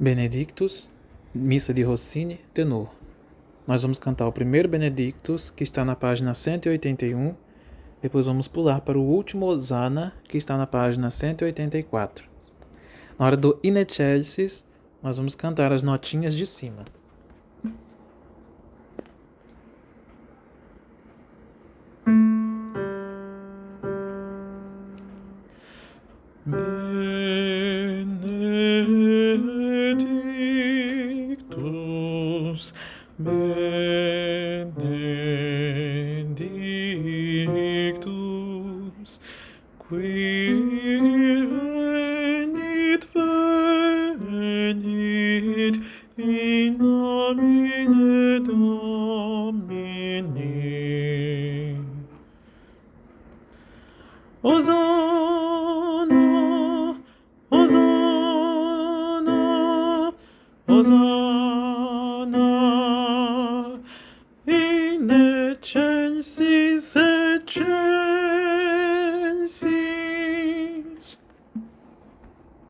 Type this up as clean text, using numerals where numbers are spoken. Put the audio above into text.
Benedictus, Missa de Rossini, tenor. Nós vamos cantar o primeiro Benedictus, que está na página 181, depois vamos pular para o último Hosanna, que está na página 184. Na hora do In Excelsis, nós vamos cantar as notinhas de cima. Benedictus, Benedictus, qui venit in nomine Domini. Hosanna, Hosanna, Hosanna, in excelsis, excelsis.